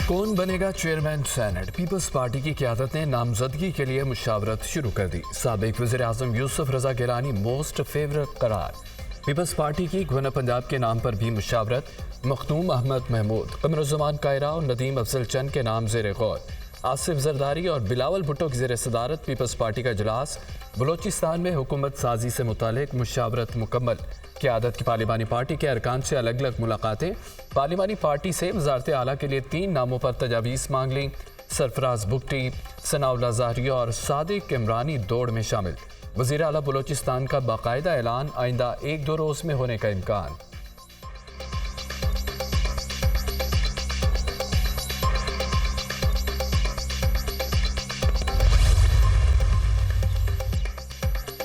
कौन बनेगा chairman senate? Peoples party की क़यादत ने नामजदगी के लिए मुशावरत शुरू कर दी। साबिक वज़ीर आज़म यूसुफ रज़ा गिलानी मोस्ट फेवरेट करार। पीपल्स पार्टी की गवर्नर पंजाब के नाम पर भी मुशावरत। मखदूम अहमद महमूद, कमरुज़्ज़मान कायरा और नदीम अफजल चंद के नाम ज़ेर गौर। आसिफ जरदारी और बिलावल भुट्टो की ज़ेर सदारत पीपल्स पार्टी का इजलास। बलोचिस्तान में हुकूमत साजी से मुतालिक मुशावरत मुकम्मल। क़यादत की पार्लिमानी पार्टी के अरकान से अलग अलग मुलाकातें। पार्लिमानी पार्टी से वज़ारत आला के लिए 3 नामों पर तजावीज़ मांग ली। सरफराज भुट्टी, सनाउल्लाह ज़ाहरी और सादिक इमरानी दौड़ में शामिल। वज़ीर आला बलोचिस्तान का बाकायदा ऐलान, आइंदा 1-2 रोज़ में होने का इम्कान।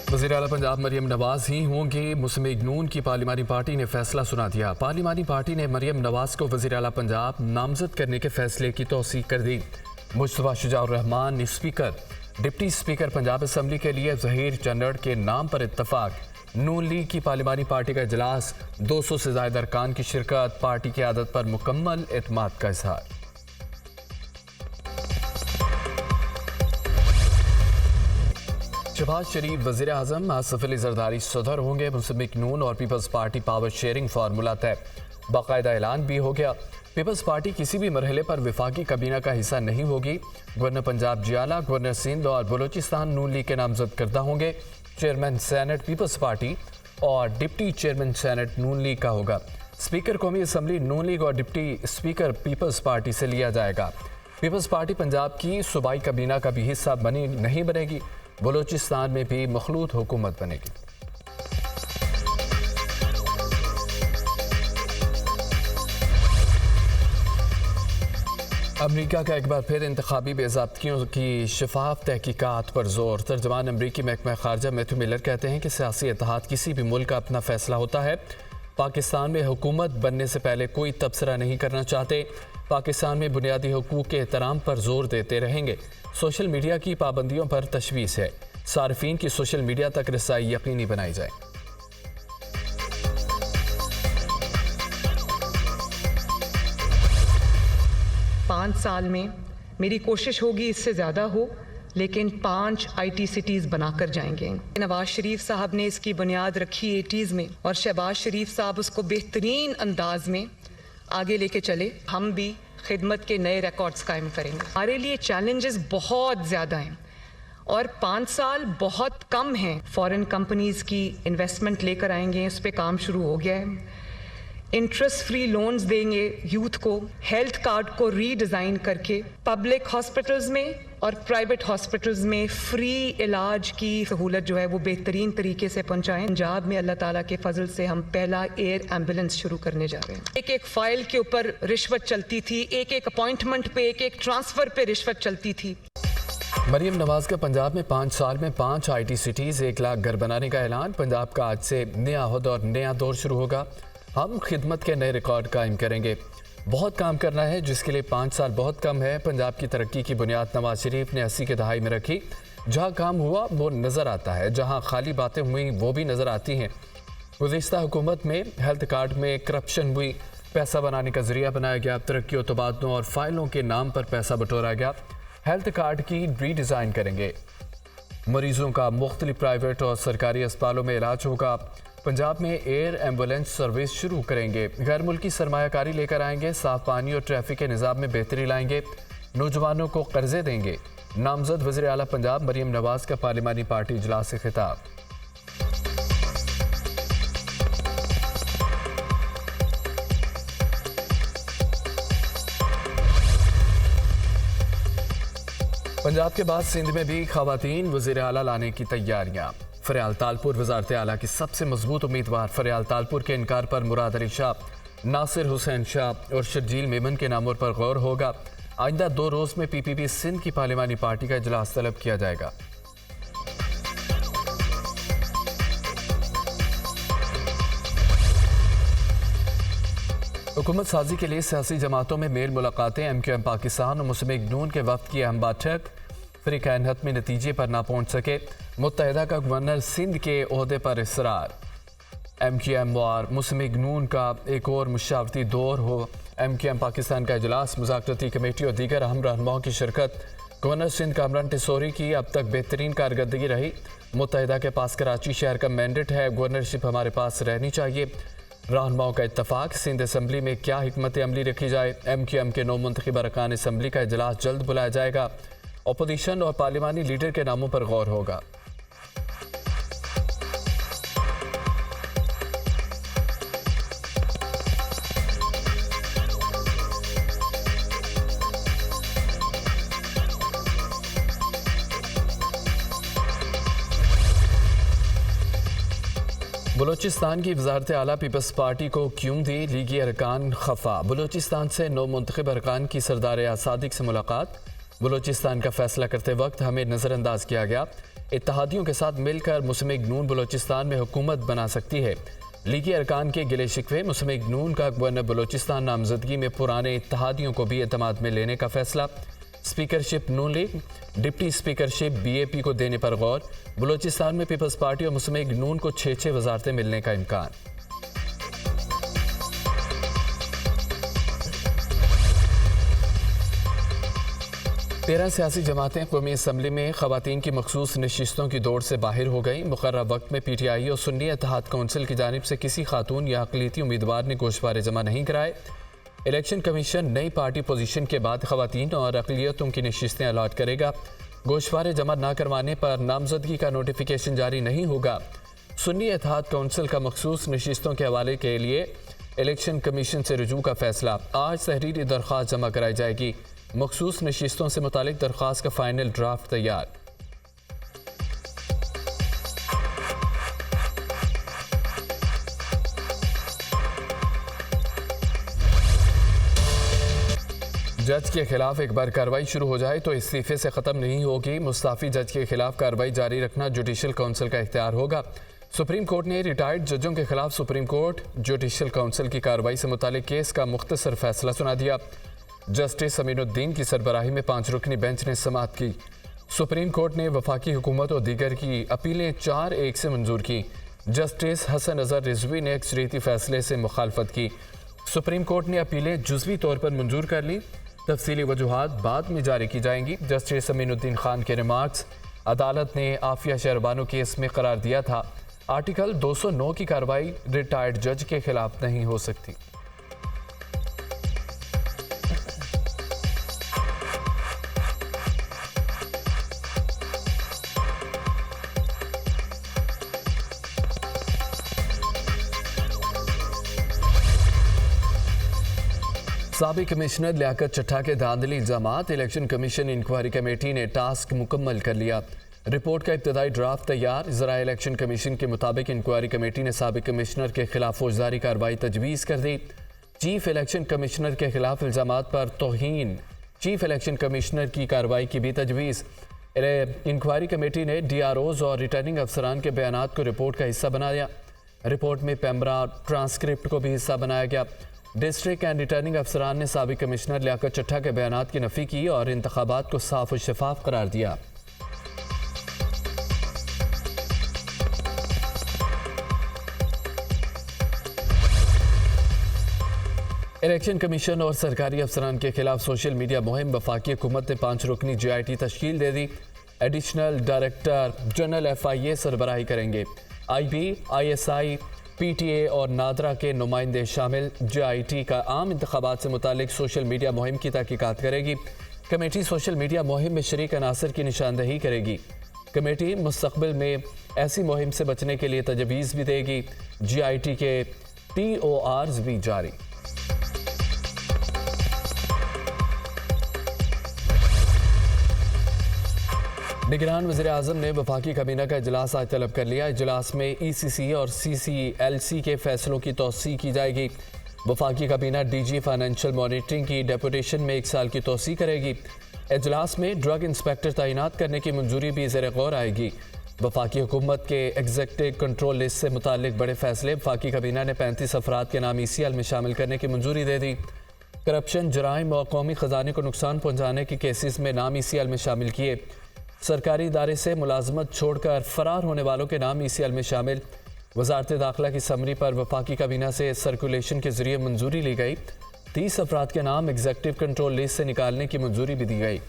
वज़ीर आला पंजाब मरियम नवाज ही होंगे। मुस्लिम लीग नून की पार्लिमानी पार्टी ने फैसला सुना दिया। पार्लिमानी पार्टी ने मरियम नवाज को वज़ीर आला पंजाब नामजद करने के फैसले की तौसीक कर दी। Mustafa Shujaur Rahman speaker, deputy speaker Punjab assembly के लिए ज़हीर चन्नड़ के नाम पर इत्तफाक। नून लीग की पार्लिमानी पार्टी का इजलास, 200 से ज़ायद अरकान की शिरकत। पार्टी की आदत पर मुकम्मल एतमाद का इजहार। शहबाज शरीफ वज़ीर आज़म, आसिफ अली जरदारी सदर होंगे। मुस्लिम लीग नून और Peoples Party power sharing formula तय। बाकायदा ऐलान भी हो गया। पीपल्स पार्टी किसी भी मरहले पर विफाकी kabीना का हिस्सा नहीं होगी। गवर्नर पंजाब जियाला, गवर्नर सिंध और बलोचिस्तान नून लीग के नामजद करदा होंगे। चेयरमैन सेनेट पीपल्स पार्टी और डिप्टी चेयरमैन सेनेट नून लीग का होगा। स्पीकर कौमी असम्बली नून लीग और डिप्टी स्पीकर पीपल्स पार्टी से लिया जाएगा। पीपल्स पार्टी पंजाब की सूबाई kabीना का भी हिस्सा नहीं बनेगी। बलोचिस्तान में भी मखलूत हुकूमत बनेगी। अमरीका का एक बार फिर इंतखाबी बेज़ाब्तियों की शफाफ तहकीकात पर जोर। तर्जमान अमरीकी महकमा खारजा मैथ्यू मिलर कहते हैं कि सियासी इत्तेहाद किसी भी मुल्क का अपना फैसला होता है। पाकिस्तान में हुकूमत बनने से पहले कोई तबसरा नहीं करना चाहते। पाकिस्तान में बुनियादी हकूक़ के एहतराम पर जोर देते रहेंगे। सोशल मीडिया की पाबंदियों पर तशवीश है। सार्फिन की सोशल मीडिया तक रसाई यकीनी बनाई जाए। पाँच साल में मेरी कोशिश होगी इससे ज़्यादा हो, लेकिन 5 IT सिटीज़ बनाकर जाएंगे। नवाज शरीफ साहब ने इसकी बुनियाद रखी 80s में और शहबाज शरीफ साहब उसको बेहतरीन अंदाज में आगे लेके चले। हम भी खिदमत के नए रिकॉर्ड्स कायम करेंगे। हमारे लिए चैलेंजेस बहुत ज़्यादा हैं और 5 साल बहुत कम हैं। फॉरेन कंपनीज़ की इन्वेस्टमेंट लेकर आएंगे, उस पर काम शुरू हो गया है। इंटरेस्ट फ्री लोन्स देंगे यूथ को। हेल्थ कार्ड को रीडिज़ाइन करके पब्लिक हॉस्पिटल्स में और प्राइवेट हॉस्पिटल्स में फ्री इलाज की सहूलत जो है वो बेहतरीन तरीके से पहुंचाएं। पंजाब में अल्लाह ताला के फजल से हम पहला एयर एम्बुलेंस शुरू करने जा रहे हैं। एक फाइल के ऊपर रिश्वत चलती थी, एक अपॉइंटमेंट पे, एक ट्रांसफ़र पे रिश्वत चलती थी। मरियम नवाज का पंजाब में 5 साल में 5 IT सिटीज़, 1 लाख घर बनाने का ऐलान। पंजाब का आज से नया अहद और नया दौर शुरू होगा। हम खिदमत के नए रिकॉर्ड कायम करेंगे। बहुत काम करना है जिसके लिए 5 साल बहुत कम है। पंजाब की तरक्की की बुनियाद नवाज शरीफ ने 80 की दहाई में रखी। जहाँ काम हुआ वो नज़र आता है, जहाँ खाली बातें हुई वो भी नज़र आती हैं। गुज़िश्ता हुकूमत में हेल्थ कार्ड में करप्शन हुई, पैसा बनाने का जरिया बनाया गया। तरक्की और तबादलों और फाइलों के नाम पर पैसा बटोरा गया। हेल्थ कार्ड की रीडिज़ाइन करेंगे। मरीजों का मुख्तलिफ प्राइवेट और सरकारी अस्पतालों में इलाज होगा। पंजाब में एयर एम्बुलेंस सर्विस शुरू करेंगे। गैर मुल्की सरमायाकारी लेकर आएंगे। साफ पानी और ट्रैफिक के निज़ाम में बेहतरी लाएंगे। नौजवानों को कर्जे देंगे। नामजद वज़ीर आला पंजाब मरियम नवाज का पार्लिमानी पार्टी इजलास से खिताब। पंजाब के बाद सिंध में भी खवातीन वज़ीर आला लाने की तैयारियां। फरियाल तालपुर वज़ारत आला की सबसे मजबूत उम्मीदवार। फरियाल तालपुर के इनकार पर मुराद अली शाह, नासिर हुसैन शाह और शर्जील मेमन के नामों पर गौर होगा। आइंदा 2 रोज़ में PPP सिंध की पार्लिमानी पार्टी का इजलास तलब किया जाएगा। हुकूमत साजी के लिए सियासी जमातों में मेल मुलाकातें। MQM पाकिस्तान और मुस्लिम लीग नून के वफ्द की अहम बैठक। फ़रीक़ैन हतमी नतीजे पर ना पहुंच सके। मुत्तहिदा का गवर्नर सिंध के ओहदे पर इसरार। MQM और मुस्लिम लीग नून का एक और मुशावरती दौर हो। MQM पाकिस्तान का इजलास, मुज़ाकरती कमेटी और दीगर अहम रहनुमाओं की शिरकत। गवर्नर सिंध कामरान टिसोरी की अब तक बेहतरीन कारकर्दगी रही। मुत्तहिदा के पास कराची शहर का मैंडेट है, गवर्नरशिप हमारे पास रहनी चाहिए। रहनुमाओं का इत्तफाक, सिंध असम्बली में क्या हिकमत अमली रखी जाए। MQM के 9 मुंतखब अरकान असम्बली का इजलास जल्द बुलाया जाएगा। अपोजिशन और पार्लिमानी लीडर के नामों पर गौर होगा। बलूचिस्तान की वजारत आला पीपल्स पार्टी को क्यों दी, लीगी अरकान खफा। बलूचिस्तान से 9 मुंतखब अरकान की सरदार सादिक से मुलाकात। बलूचिस्तान का फैसला करते वक्त हमें नज़रअंदाज किया गया। इत्तहादियों के साथ मिलकर मुस्लिम लीग नून बलूचिस्तान में हुकूमत बना सकती है। लीगी अरकान के गिले शिकवे, मुस्लिम लीग नून का गवर्नर बलूचिस्तान नामजदगी में पुराने इत्तहादियों को भी एतमाद में लेने का फैसला। स्पीकरशिप नून लीग, डिप्टी स्पीकरशिप BAP को देने पर गौर। बलूचिस्तान में पीपल्स पार्टी और मुस्लिम लीग नून को 6 वजारतें मिलने का इम्कान। तेरह सियासी जमातें कौमी असम्बली में खवातीन की मखसूस नशिस्तों की दौड़ से बाहर हो गई। मुकर्रर वक्त में PTI और सुन्नी इत्तेहाद कौंसिल की जानिब से किसी खातून या अक़लियती उम्मीदवार ने गोशवारे जमा नहीं कराए। इलेक्शन कमीशन नई पार्टी पोजीशन के बाद खवातीन और अक़लियतों की नशिस्तें अलॉट करेगा। गोशवारे जमा न करवाने पर नामजदगी का नोटिफिकेशन जारी नहीं होगा। सुन्नी इत्तेहाद कौंसिल का मखसूस नशिस्तों के हवाले के लिए इलेक्शन कमीशन से रुजू का फैसला। आज तहरीरी दरख्वास्त जमा कराई जाएगी। मखसूस नशिस्तों से मुतालिक दरख्वास्त का फाइनल ड्राफ्ट तैयार। जज के खिलाफ एक बार कार्रवाई शुरू हो जाए तो इस्तीफे से ख़त्म नहीं होगी। मुस्ताफी जज के खिलाफ कार्रवाई जारी रखना जुडिशल काउंसिल का इख्तियार होगा। सुप्रीम कोर्ट ने रिटायर्ड जजों के खिलाफ सुप्रीम कोर्ट जुडिशल काउंसिल की कार्रवाई से मुतालिक केस का मुख्तसर फैसला सुना दिया। जस्टिस अमीनुद्दीन की सरबराही में 5 रुकनी बेंच ने समाअत की। सुप्रीम कोर्ट ने वफाकी हुकूमत और दीगर की अपीलें 4-1 से मंजूर की। जस्टिस हसन अजहर रिजवी ने अक्सरियती फैसले से मुखालफत की। सुप्रीम कोर्ट ने अपीलें जुज़वी तौर पर मंजूर कर ली। तफसीली वजूहात बाद में जारी की जाएंगी। जस्टिस अमीनुद्दीन खान के रिमार्क्स, अदालत ने आफिया शहरबानो केस में करार दिया था आर्टिकल 209 की कार्रवाई रिटायर्ड जज के खिलाफ नहीं हो सकती। साबिक कमिश्नर लियाकत चट्टा के धांधली इल्जामात, इलेक्शन कमीशन इंक्वायरी कमेटी ने टास्क मुकम्मल कर लिया। रिपोर्ट का इब्तदाई ड्राफ्ट तैयार। ज़रा इलेक्शन कमीशन के मुताबिक इंक्वायरी कमेटी ने साबिक कमिश्नर के खिलाफ फौजदारी कार्रवाई तजवीज़ कर दी। चीफ इलेक्शन कमिश्नर के खिलाफ इल्जामात पर तौहीन, चीफ इलेक्शन कमिश्नर की कार्रवाई की भी तजवीज़। इंक्वायरी कमेटी ने DROs और रिटर्निंग अफसरान के बयानात को रिपोर्ट का हिस्सा बनाया। रिपोर्ट में पैमरा ट्रांसक्रिप्ट को भी हिस्सा बनाया गया। डिस्ट्रिक्ट एंड रिटर्निंग अफसरान ने साबिक कमिश्नर लियाकत चट्टा के बयानात की नफ़ी की और इंतखाबात को साफ और शफाफ करार दिया। इलेक्शन कमीशन और सरकारी अफसरान के खिलाफ सोशल मीडिया मुहिम, वफाकी हुकूमत ने 5 रुकनी JIT तश्कील दे दी। एडिशनल डायरेक्टर जनरल FIA सरबराही करेंगे। IB, ISI, PTA और नादरा के नुमाइंदे शामिल। JIT का आम इंतखाबात से मुतालिक सोशल मीडिया मुहिम की तहकीकात करेगी। कमेटी सोशल मीडिया मुहिम में शरीक अनासर की निशानदही करेगी। कमेटी मुस्तकबिल में ऐसी मुहिम से बचने के लिए तजवीज़ भी देगी। JIT के TORs भी जारी। निगरान वज़ीर-ए-आज़म ने वफाकी काबीना का इजलास आज तलब कर लिया। इजलास में ECC और CCLC के फैसलों की तौसीह की जाएगी। वफाकी काबीना DG फाइनेंशियल मॉनिटरिंग की डेपुटेशन में 1 साल की तौसीह करेगी। इजलास में ड्रग इंस्पेक्टर तैनात करने की मंजूरी भी ज़ेर गौर आएगी। वफाकी हुकूमत के एग्जीक्यूटिव कंट्रोल लिस्ट से मुतालिक बड़े फैसले, वफाकी काबीना ने 35 अफराद के नाम ECL में शामिल करने की मंजूरी दे दी। करप्शन, जराइम और कौमी ख़जाने को नुकसान पहुँचाने के केसेस में नाम ECL में शामिल किए। सरकारी इदारे से मुलाजमत छोड़कर फरार होने वालों के नाम ECL में शामिल। वजारत दाखिला की समरी पर वफाकी काबीना से सर्कुलेशन के जरिए मंजूरी ली गई। 30 अफराद के नाम एग्जेक्टिव कंट्रोल लिस्ट से निकालने की मंजूरी भी दी गई।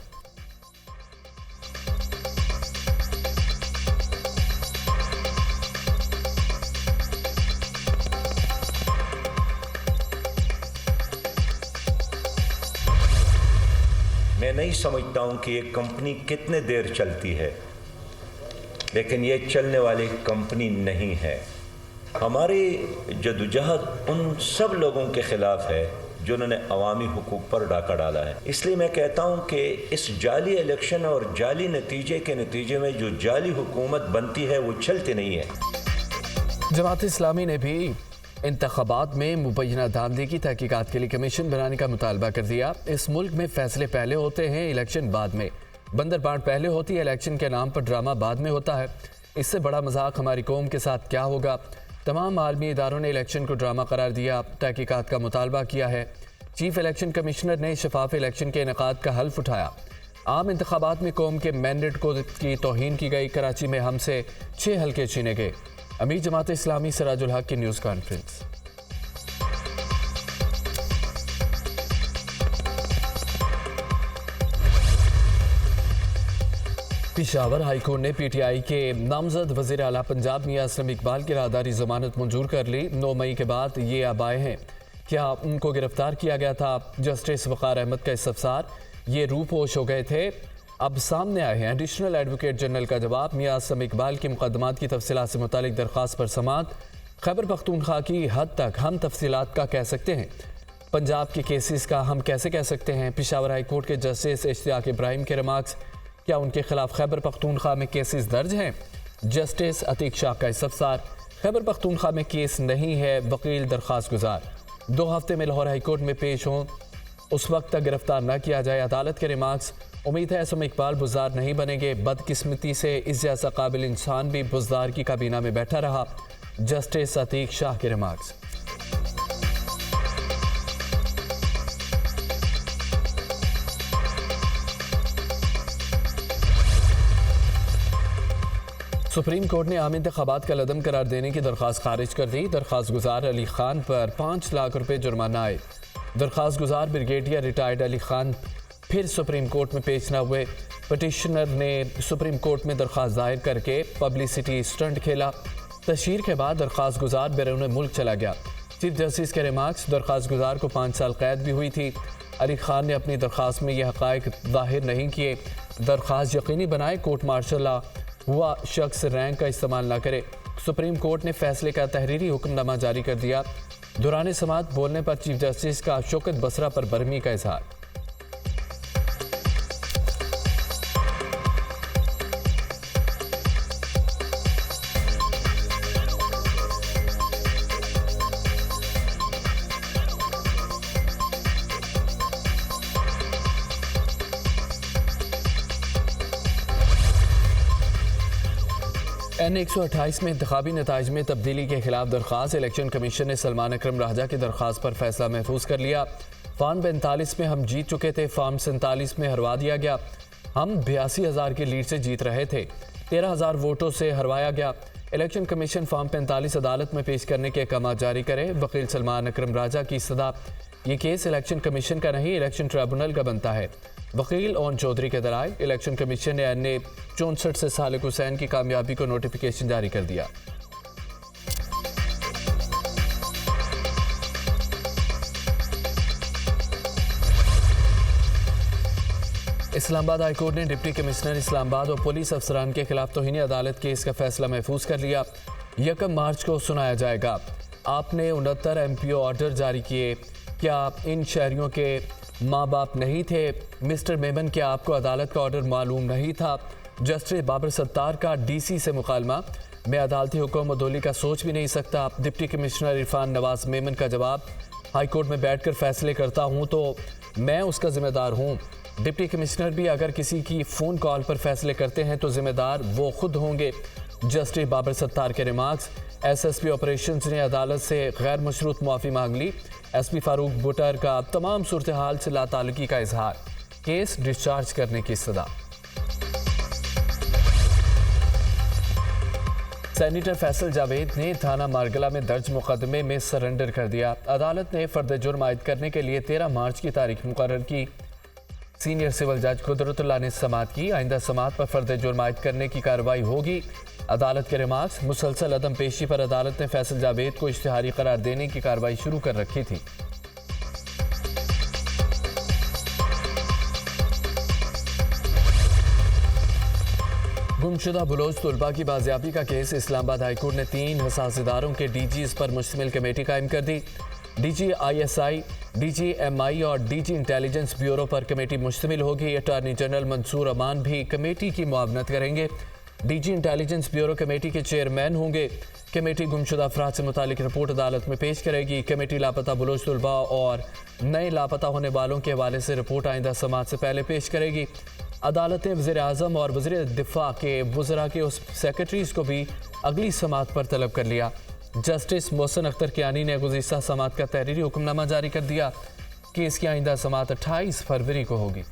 मैं नहीं समझता हूं कि एक कंपनी कितने देर चलती है, लेकिन ये चलने वाली कंपनी नहीं है। हमारी जदोजहद उन सब लोगों के खिलाफ है जिन्होंने अवामी हुकूक पर डाका डाला है। इसलिए मैं कहता हूं कि इस जाली इलेक्शन और जाली नतीजे के नतीजे में जो जाली हुकूमत बनती है वो चलती नहीं है। जमात इस्लामी ने भी इंतखाबात में मुबैना धांधली की तहकीकात के लिए कमीशन बनाने का मुतालबा कर दिया। इस मुल्क में फैसले पहले होते हैं, इलेक्शन बाद में। बंदर बांट पहले होती है, इलेक्शन के नाम पर ड्रामा बाद में होता है। इससे बड़ा मजाक हमारी कौम के साथ क्या होगा। तमाम आलमी इदारों ने इलेक्शन को ड्रामा करार दिया, तहकीकात का मुतालबा किया है। चीफ इलेक्शन कमिश्नर ने शफाफ इलेक्शन के इनेकाद का हल्फ उठाया। आम इंतखाबात में कौम के मैंडेट को की तौहीन की गई। कराची में हमसे 6 हल्के छीने गए। अमीर जमात इस्लामी सिराजुल हक की न्यूज़ कॉन्फ्रेंस। पेशावर हाईकोर्ट ने पीटीआई के नामजद वज़ीर आला पंजाब मियां असलम इकबाल की राहदारी जमानत मंजूर कर ली। 9 मई के बाद ये अब आए हैं। क्या उनको गिरफ्तार किया गया था? जस्टिस वक़ार अहमद का इस्तफसार, ये रूपोश हो गए थे, अब सामने आए हैं। एडिशनल एडवोकेट जनरल का जवाब। मियां असलम इकबाल के मुकदमात की तफसीलात से मुतालिक दरख्वास्त पर समाअत। खैबर पख्तूनख्वा की हद तक हम तफसीलात का कह सकते हैं, पंजाब के केसेस का हम कैसे कह सकते हैं? पेशावर हाई कोर्ट के जस्टिस इश्तियाक इब्राहिम के रिमार्क्स। क्या उनके खिलाफ खैबर पख्तूनख्वा में केसेस दर्ज हैं? जस्टिस अतीक शाह का इस्तफसार। खैबर पख्तूनख्वा में केस नहीं है, वकील दरख्वास्त गुजार 2 हफ्ते में लाहौर हाई कोर्ट में पेश हों, उस वक्त तक गिरफ्तार न किया जाए। अदालत के रिमार्क्स। उम्मीद है असम इकबाल बुज़दार नहीं बनेंगे। बदकिस्मती से इस जैसा काबिल इंसान भी बुज़दार की काबीना में बैठा रहा। जस्टिस अतीक शाह के रिमार्क्स। सुप्रीम कोर्ट ने आम इंतखाबात का लदम करार देने की दरख्वास्त खारिज कर दी। दरख्वास्त गुजार अली खान पर 5 लाख रुपए जुर्माना आए। दरख्वास्त गुजार ब्रिगेडियर रिटायर्ड अली खान फिर सुप्रीम कोर्ट में पेश न हुए। पटिशनर ने सुप्रीम कोर्ट में दरख्वास्त दायर करके पब्लिसिटी स्टंट खेला। तशहीर के बाद दरख्वास्त गुजार बैरून मुल्क चला गया। चीफ जस्टिस के रिमार्क्स। दरख्वास्त गुजार को 5 साल कैद भी हुई थी। अली खान ने अपनी दरख्वास्त में यह हक़ाइक़ ज़ाहिर नहीं किए। दरख्वास्त यकीनी बनाए कोर्ट मार्शल हुआ शख्स रैंक का इस्तेमाल न करे। सुप्रीम कोर्ट ने फैसले का तहरीरी हुक्मनामा जारी कर दिया। दौरान समाअत बोलने पर चीफ जस्टिस का शौकत बसरा पर बरहमी का इजहार। N128 में इंतखाबी नताइज में तब्दीली के खिलाफ दरख्वास्त। इलेक्शन कमीशन ने सलमान अकरम राजा की दरख्वास्त पर फैसला महफूज कर लिया। फॉर्म 45 में हम जीत चुके थे, फॉर्म 47 में हरवा दिया गया। हम 82,000 की लीड से जीत रहे थे, 13,000 वोटों से हरवाया गया। इलेक्शन कमीशन फॉर्म 45 अदालत में पेश करने के अहकाम जारी करे। वकील सलमान अकरम राजा की सदा। ये केस इलेक्शन कमीशन का नहीं, इलेक्शन ट्रिब्यूनल का बनता है। वकील ओन चौधरी के दलाइल। इलेक्शन कमीशन ने N64 से सालिक हुसैन की कामयाबी को नोटिफिकेशन जारी कर दिया। इस्लामाबाद हाई कोर्ट ने डिप्टी कमिश्नर इस्लामाबाद और पुलिस अफसरान के खिलाफ तौहीन अदालत केस का फैसला महफूज कर लिया। 1 मार्च को सुनाया जाएगा। आपने 69 MPO ऑर्डर जारी किए। क्या इन शहरियों के माँ बाप नहीं थे? मिस्टर मेमन, क्या आपको अदालत का ऑर्डर मालूम नहीं था? जस्टिस बाबर सत्तार का DC से मुकालमा। मैं अदालती हुक्म अदोली का सोच भी नहीं सकता। डिप्टी कमिश्नर इरफान नवाज मेमन का जवाब। हाई कोर्ट में बैठकर फैसले करता हूँ तो मैं उसका जिम्मेदार हूँ। डिप्टी कमिश्नर भी अगर किसी की फ़ोन कॉल पर फैसले करते हैं तो जिम्मेदार वो खुद होंगे। जस्टिस बाबर सत्तार के रिमार्क्स। SSP ऑपरेशंस ने अदालत से गैर मशरूत मुआफ़ी मांग ली। SP फारूक बुटर का तमाम सूरत हाल से लाताल्लुकी का इजहार। केस डिस्चार्ज करने की सदा। सेनेटर फैसल जावेद ने थाना मारगला में दर्ज मुकदमे में सरेंडर कर दिया। अदालत ने फर्द जुर्म आयद करने के लिए 13 मार्च की तारीख मुकर्रर की। सीनियर सिविल जज कुदरतुल्लाह ने समाअत की। आइंदा समाअत पर फर्द जुर्म आयद करने की कार्रवाई होगी। अदालत के रिमार्क्स। मुसलसल अदम पेशी पर अदालत ने फैसल जावेद को इश्तिहारी करार देने की कार्रवाई शुरू कर रखी थी। गुमशुदा बलोच तलबा की बाजियाबी का केस। इस्लामाबाद हाईकोर्ट ने 3 हसास इदारों के डीजीज पर मुश्तमिल कमेटी कायम कर दी। डीजी ISI, DG MI और DG इंटेलिजेंस ब्यूरो पर कमेटी मुश्तमिल होगी। अटॉर्नी जनरल मंसूर अमान भी कमेटी की मुआवनत करेंगे। DG इंटेलिजेंस ब्यूरो कमेटी के चेयरमैन होंगे। कमेटी गुमशुदा अफराद से मुतालिक रिपोर्ट अदालत में पेश करेगी। कमेटी लापता बलोच तलबा और नए लापता होने वालों के हवाले से रिपोर्ट आइंदा समाअत से पहले पेश करेगी। अदालत ने वज़ीर आज़म और वज़ीर दिफा के वज़रा के उस सेक्रेटरीज को भी अगली समाअत पर तलब कर लिया। जस्टिस मोहसिन अख्तर कियानी ने गुज़िश्ता समाअत का तहरीरी हुक्मनामा जारी कर दिया। केस की आइंदा समाअत 28 फरवरी को होगी।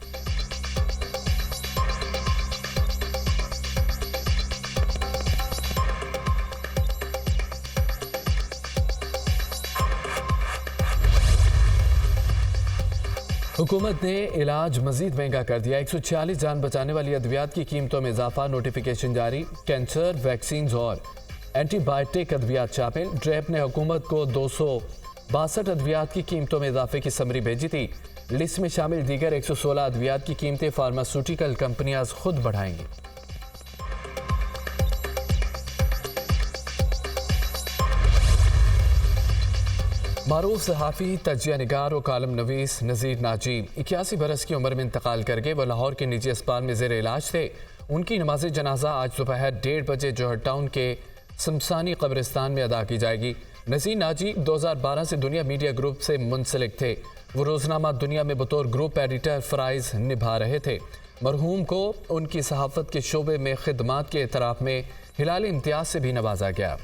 हुकूमत ने इलाज मजीद महंगा कर दिया। 140 जान बचाने वाली अद्वियात की कीमतों में इजाफा। नोटिफिकेशन जारी। कैंसर वैक्सीन और एंटीबायोटिक अद्वियात शामिल। ड्रेप ने हुकूमत को 262 अद्वियात की कीमतों में इजाफे की समरी भेजी थी। लिस्ट में शामिल दीगर 116 अद्वियात की कीमतें फार्मास्यूटिकल कंपनियां खुद बढ़ाएंगी। मारूफ सहाफ़ी, तजिया निगार और कालम नवीस नज़ीर नाजी 81 बरस की उम्र में इंतकाल कर गए। वह लाहौर के निजी अस्पताल में ज़ेर इलाज थे। उनकी नमाज जनाजा आज दोपहर 1:30 बजे जौहर टाउन के शमशानी कब्रिस्तान में अदा की जाएगी। नज़ीर नाजी 2012 से दुनिया मीडिया ग्रुप से मुंसलिक थे। वो रोज़नामा दुनिया में बतौर ग्रुप एडिटर फ़राइज़ निभा रहे थे। मरहूम को उनकी सहाफ़त के शोबे में खिदमात के एतराफ़ में हिलाल इम्तियाज़ से भी नवाजा गया।